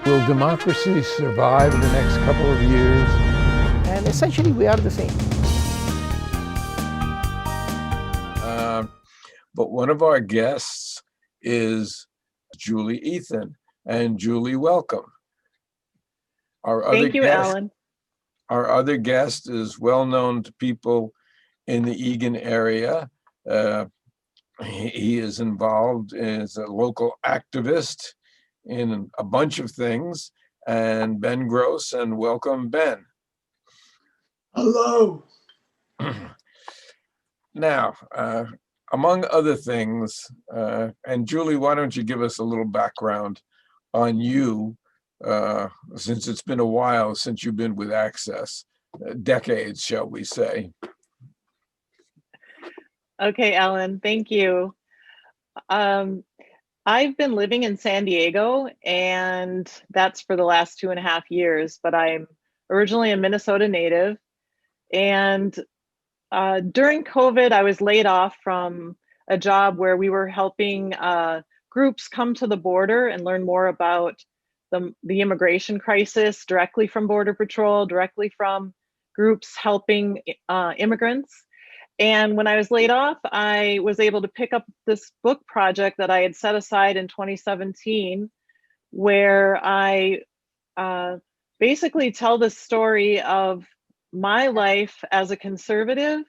Will democracy survive the next couple of years? And essentially, we are the same. But one of our guests is Julie Ethan. And Julie, welcome. Thank you, Alan. Our other guest is well known to people in the Eagan area. He is involved as a local activist in a bunch of things. And Ben Gross, and welcome, Ben. Hello. Now, among other things, and Julie, why don't you give us a little background on you, since it's been a while since you've been with Access, decades, shall we say. Okay, Alan, thank you. I've been living in San Diego, and that's for the last 2.5 years, but I'm originally a Minnesota native. And during COVID, I was laid off from a job where we were helping groups come to the border and learn more about the immigration crisis directly from Border Patrol, directly from groups helping immigrants. And when I was laid off, I was able to pick up this book project that I had set aside in 2017, where I basically tell the story of my life as a conservative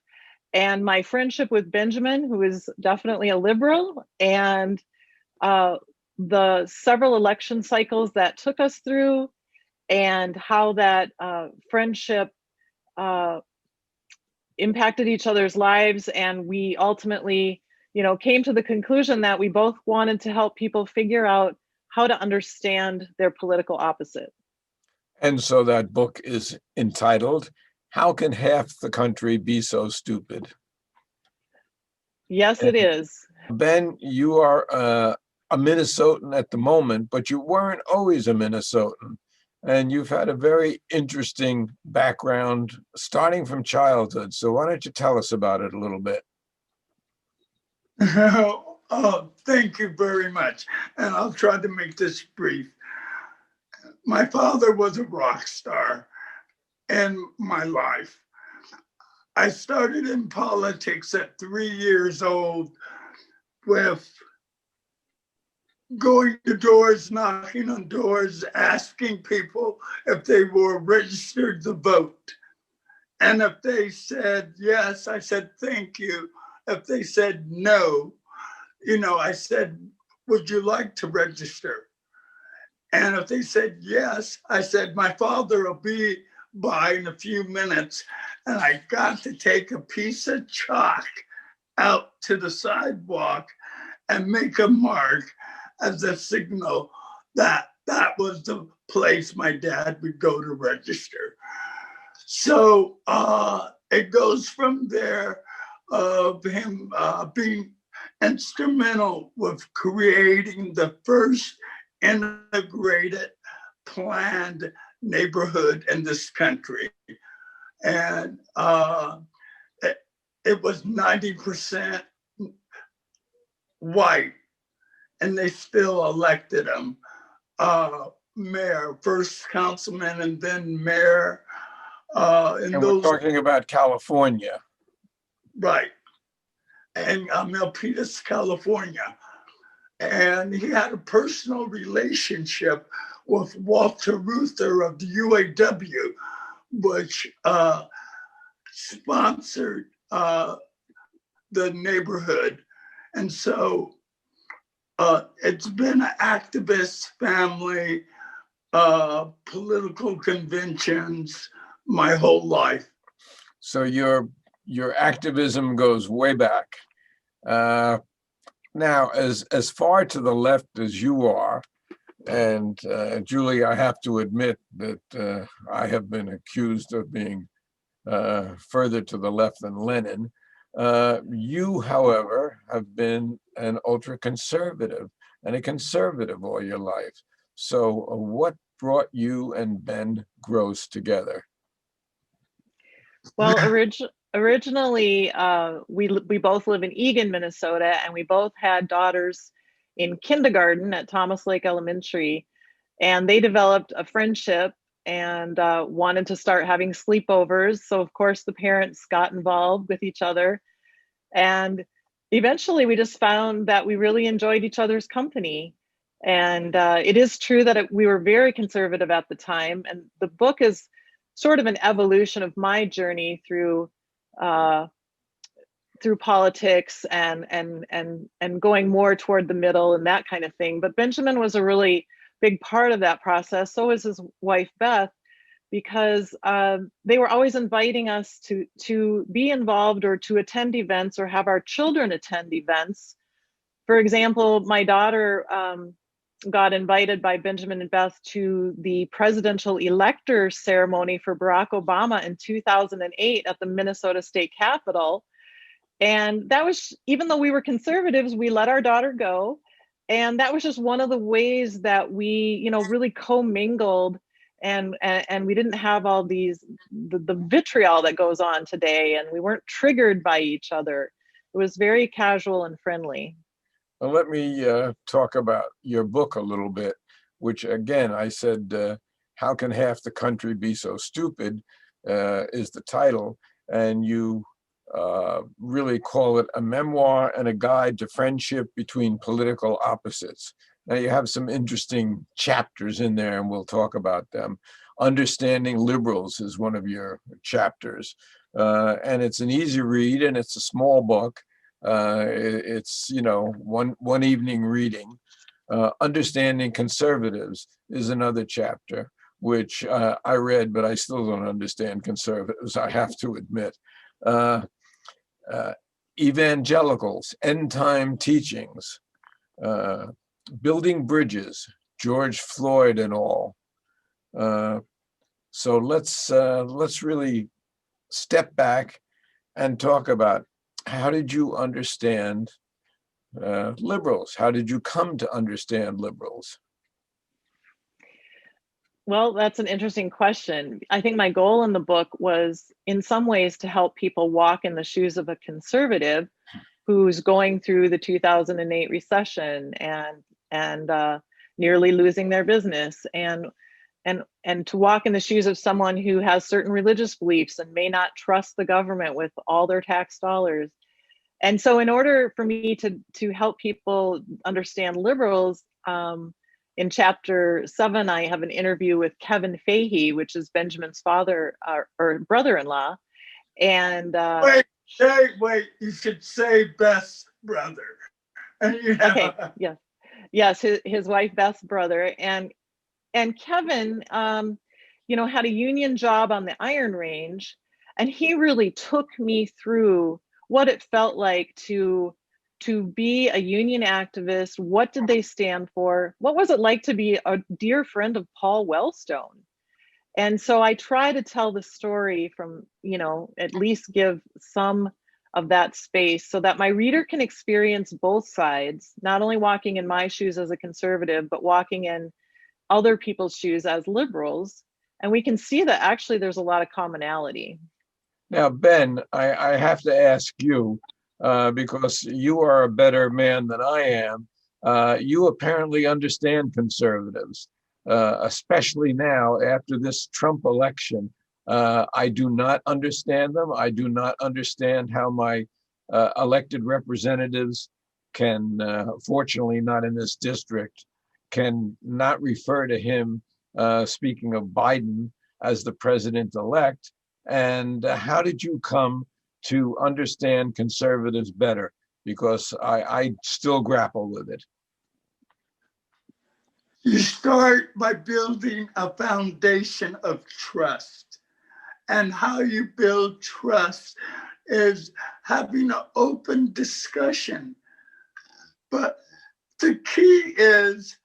and my friendship with Benjamin, who is definitely a liberal, and the several election cycles that took us through, and how that friendship impacted each other's lives. And we ultimately, came to the conclusion that we both wanted to help people figure out how to understand their political opposite. And so that book is entitled, How Can Half the Country Be So Stupid? Yes, it is. Ben, you are a Minnesotan at the moment, but you weren't always a Minnesotan. And you've had a very interesting background starting from childhood. So why don't you tell us about it a little bit? Thank you very much. And I'll try to make this brief. My father was a rock star in my life. I started in politics at 3 years old with going to doors, knocking on doors, asking people if they were registered to vote. And if they said yes, I said, thank you. If they said no, I said, would you like to register? And if they said yes, I said, my father will be by in a few minutes. And I got to take a piece of chalk out to the sidewalk and make a mark as a signal that that was the place my dad would go to register. So it goes from there of him being instrumental with creating the first integrated planned neighborhood in this country. And it was 90% white, and they still elected him mayor, first councilman, and then mayor. And we're talking about California. Right. And Milpitas, California. And he had a personal relationship with Walter Reuther of the UAW, which sponsored the neighborhood. And so it's been an activist family, political conventions, my whole life. So your activism goes way back. Now, as far to the left as you are, and Julie, I have to admit that I have been accused of being further to the left than Lenin. You, however, have been an ultra-conservative and a conservative all your life. So what brought you and Ben Gross together? Well, originally, we both live in Eagan, Minnesota, and we both had daughters in kindergarten at Thomas Lake Elementary. and they developed a friendship and wanted to start having sleepovers. So of course the parents got involved with each other, and eventually we just found that we really enjoyed each other's company. And it is true that we were very conservative at the time, and the book is sort of an evolution of my journey through politics and going more toward the middle and that kind of thing. But Benjamin was a really big part of that process. So was his wife Beth, because they were always inviting us to be involved or to attend events or have our children attend events. For example, my daughter got invited by Benjamin and Beth to the presidential elector ceremony for Barack Obama in 2008 at the Minnesota State Capitol. And that was, even though we were conservatives, we let our daughter go. And that was just one of the ways that we, you know, really commingled, and we didn't have all these, the vitriol that goes on today, and we weren't triggered by each other. It was very casual and friendly. Well, let me talk about your book a little bit, which again, I said, How Can Half the Country Be So Stupid, is the title. And you really call it a memoir and a guide to friendship between political opposites. Now you have some interesting chapters in there, and we'll talk about them. Understanding Liberals is one of your chapters, and it's an easy read, and it's a small book. It's, you know, one evening reading. Understanding Conservatives is another chapter, which I read, but I still don't understand conservatives, I have to admit. Evangelicals, End Time Teachings, Building Bridges, George Floyd and all. So let's really step back and talk about, how did you understand liberals? How did you come to understand liberals? Well, that's an interesting question. I think my goal in the book was, in some ways, to help people walk in the shoes of a conservative who's going through the 2008 recession and nearly losing their business, and to walk in the shoes of someone who has certain religious beliefs and may not trust the government with all their tax dollars. And so in order for me to help people understand liberals, in chapter 7, I have an interview with Kevin Fahey, which is Benjamin's father or brother-in-law. And wait, you should say Beth's brother. And you know. Okay, yes, his wife Beth's brother. And Kevin, you know, had a union job on the Iron Range, and he really took me through what it felt like to be a union activist. What did they stand for? What was it like to be a dear friend of Paul Wellstone? And so I try to tell the story from, you know, at least give some of that space so that my reader can experience both sides, not only walking in my shoes as a conservative, but walking in other people's shoes as liberals. And we can see that actually there's a lot of commonality. Now, Ben, I have to ask you, because you are a better man than I am. You apparently understand conservatives, especially now after this Trump election. I do not understand them. I do not understand how my elected representatives can, fortunately not in this district, can not refer to him, speaking of Biden, as the president-elect. And how did you come to understand conservatives better? Because I still grapple with it. You start by building a foundation of trust. And how you build trust is having an open discussion. But the key is,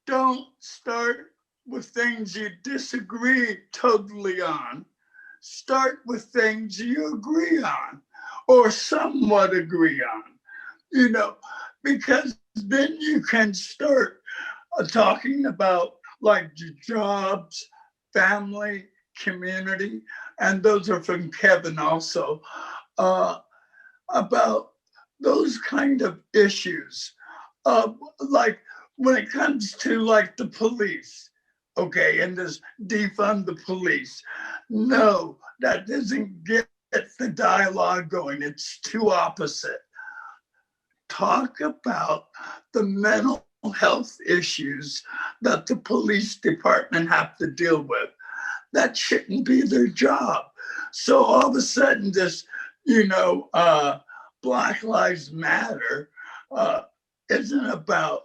don't start with things you disagree totally on. Start with things you agree on or somewhat agree on, you know, because then you can start talking about like jobs, family, community, and those are from Kevin also, about those kind of issues. Like when it comes to like the police, okay, and this defund the police. No, that doesn't get the dialogue going. It's too opposite. Talk about the mental health issues that the police department have to deal with. That shouldn't be their job. So all of a sudden, this, Black Lives Matter isn't about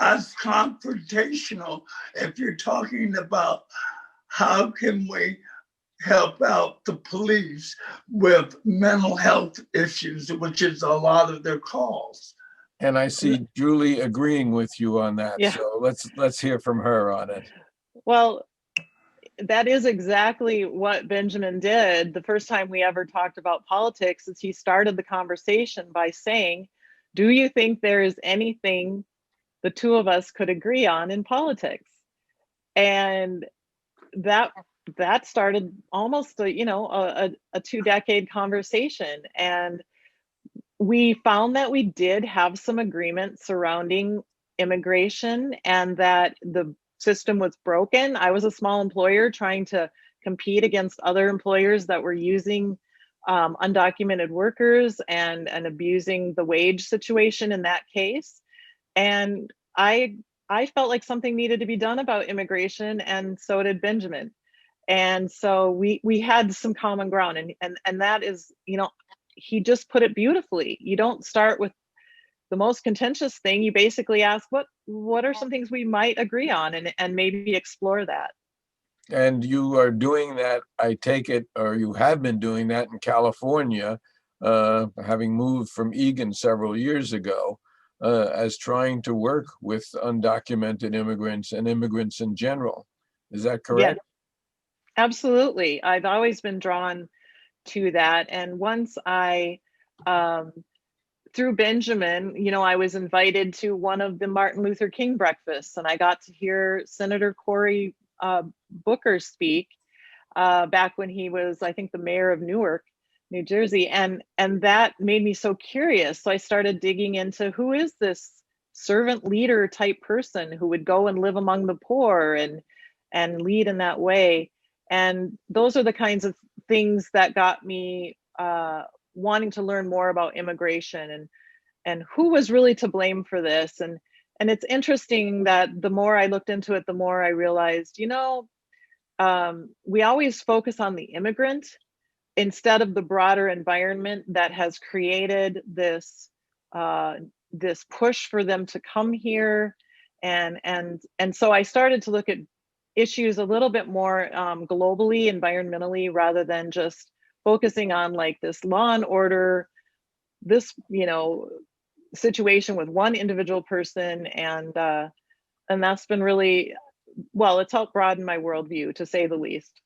as confrontational. If you're talking about how can we help out the police with mental health issues, which is a lot of their calls. And I see Julie agreeing with you on that. Yeah. So let's hear from her on it. Well, that is exactly what Benjamin did. The first time we ever talked about politics is he started the conversation by saying, do you think there is anything the two of us could agree on in politics? And that started almost a 2-decade conversation. And we found that we did have some agreement surrounding immigration and that the system was broken. I was a small employer trying to compete against other employers that were using undocumented workers and abusing the wage situation in that case. And I felt like something needed to be done about immigration, and so did Benjamin. And so we had some common ground, and that is, he just put it beautifully. You don't start with the most contentious thing. You basically ask what are some things we might agree on, and maybe explore that. And you are doing that, I take it, or you have been doing that in California, having moved from Egan several years ago, as trying to work with undocumented immigrants and immigrants in general. Is that correct? Yeah, absolutely. I've always been drawn to that. And once I, through Benjamin, I was invited to one of the Martin Luther King breakfasts, and I got to hear Senator Cory Booker speak back when he was, I think, the mayor of Newark, New Jersey. And that made me so curious. So I started digging into who is this servant leader type person who would go and live among the poor and lead in that way. And those are the kinds of things that got me wanting to learn more about immigration and who was really to blame for this. And it's interesting that the more I looked into it, the more I realized, we always focus on the immigrant instead of the broader environment that has created this push for them to come here. And so I started to look at issues a little bit more globally, environmentally, rather than just focusing on like this law and order, this, situation with one individual person. And that's been really, well, it's helped broaden my worldview, to say the least.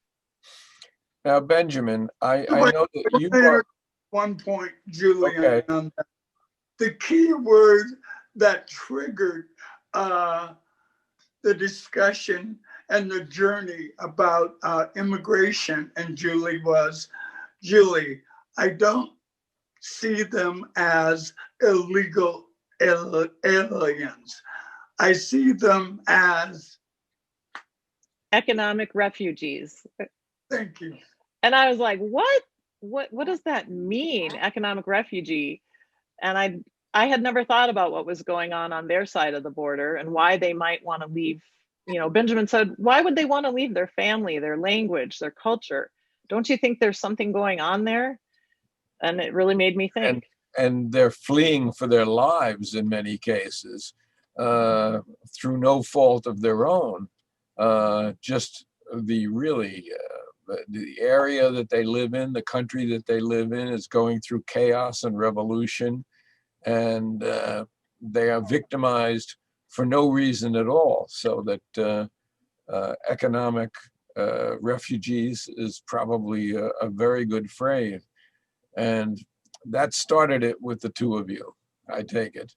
Now, Benjamin, I know that you are... One point, Julian, Okay. on that. The key word that triggered the discussion and the journey about immigration and Julie was, Julie, I don't see them as illegal aliens. I see them as economic refugees. Thank you. And I was like, what does that mean, economic refugee? And I had never thought about what was going on their side of the border and why they might want to leave. Benjamin said, why would they want to leave their family, their language, their culture? Don't you think there's something going on there? And it really made me think. And they're fleeing for their lives in many cases, through no fault of their own. Just the area that they live in, the country that they live in, is going through chaos and revolution, and they are victimized for no reason at all. So that economic refugees is probably a very good phrase. And that started it with the two of you, I take it.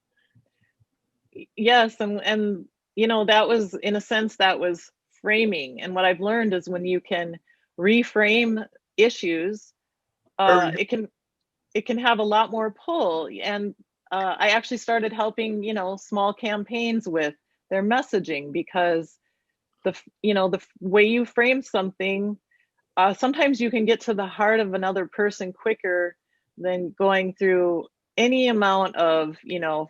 Yes, and that was, in a sense, that was framing. And what I've learned is when you can reframe issues, it can have a lot more pull. And I actually started helping, small campaigns with their messaging, because the way you frame something, sometimes you can get to the heart of another person quicker than going through any amount of,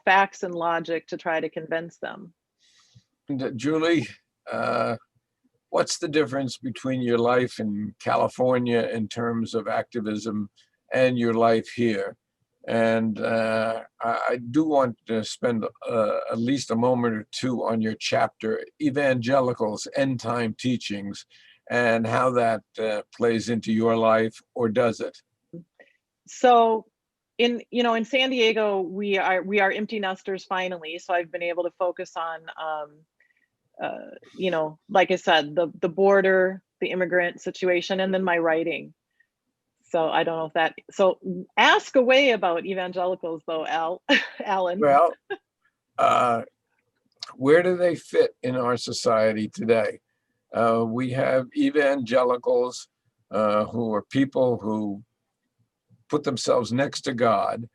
facts and logic to try to convince them. And, Julie, what's the difference between your life in California in terms of activism and your life here? And I do want to spend at least a moment or two on your chapter, Evangelicals, End Time Teachings, and how that plays into your life, or does it? So in San Diego, we are empty nesters finally. So I've been able to focus on, like I said, the border, the immigrant situation, and then my writing. So I don't know if that, so ask away about evangelicals though, Alan. Well, where do they fit in our society today? We have evangelicals who are people who put themselves next to God,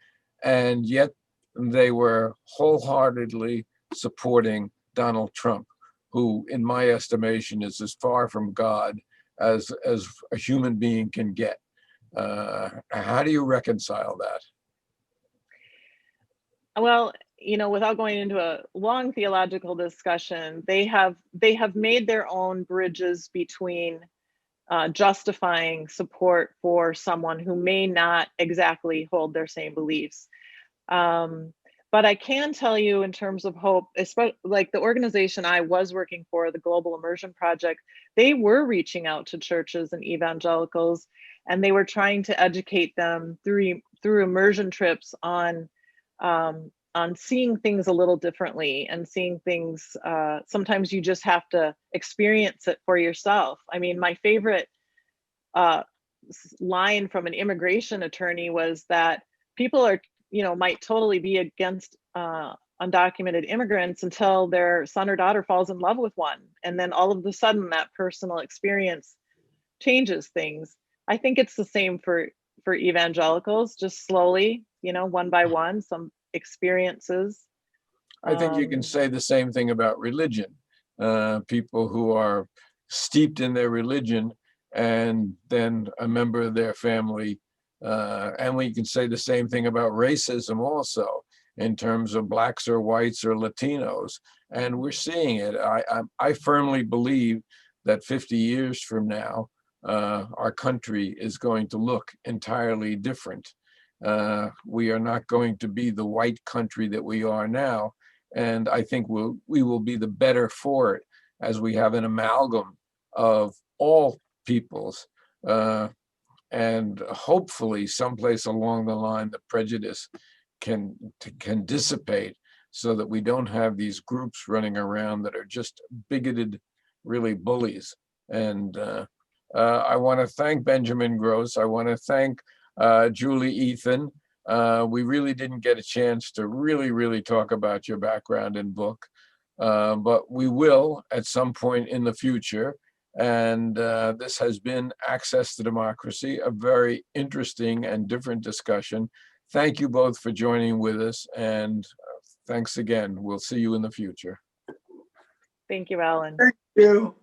and yet they were wholeheartedly supporting Donald Trump, who, in my estimation, is as far from God as a human being can get. How do you reconcile that? Well, without going into a long theological discussion, they have made their own bridges between justifying support for someone who may not exactly hold their same beliefs. But I can tell you, in terms of hope, especially like the organization I was working for, the Global Immersion Project, they were reaching out to churches and evangelicals, and they were trying to educate them through immersion trips on seeing things a little differently, and seeing things. Sometimes you just have to experience it for yourself. I mean, my favorite line from an immigration attorney was that people are, might totally be against undocumented immigrants until their son or daughter falls in love with one. And then all of a sudden that personal experience changes things. I think it's the same for evangelicals, just slowly, one by one, some experiences. I think you can say the same thing about religion. People who are steeped in their religion, and then a member of their family. And we can say the same thing about racism also, in terms of blacks or whites or Latinos. And we're seeing it. I firmly believe that 50 years from now, our country is going to look entirely different. We are not going to be the white country that we are now. And I think we will be the better for it, as we have an amalgam of all peoples. And hopefully someplace along the line, the prejudice can dissipate, so that we don't have these groups running around that are just bigoted, really bullies. And I want to thank Benjamin Gross. I want to thank Julie Ethan. We really didn't get a chance to really talk about your background and book, but we will at some point in the future. And this has been Access to Democracy, a very interesting and different discussion. Thank you both for joining with us, and thanks again. We'll see you in the future. Thank you, Alan. Thank you.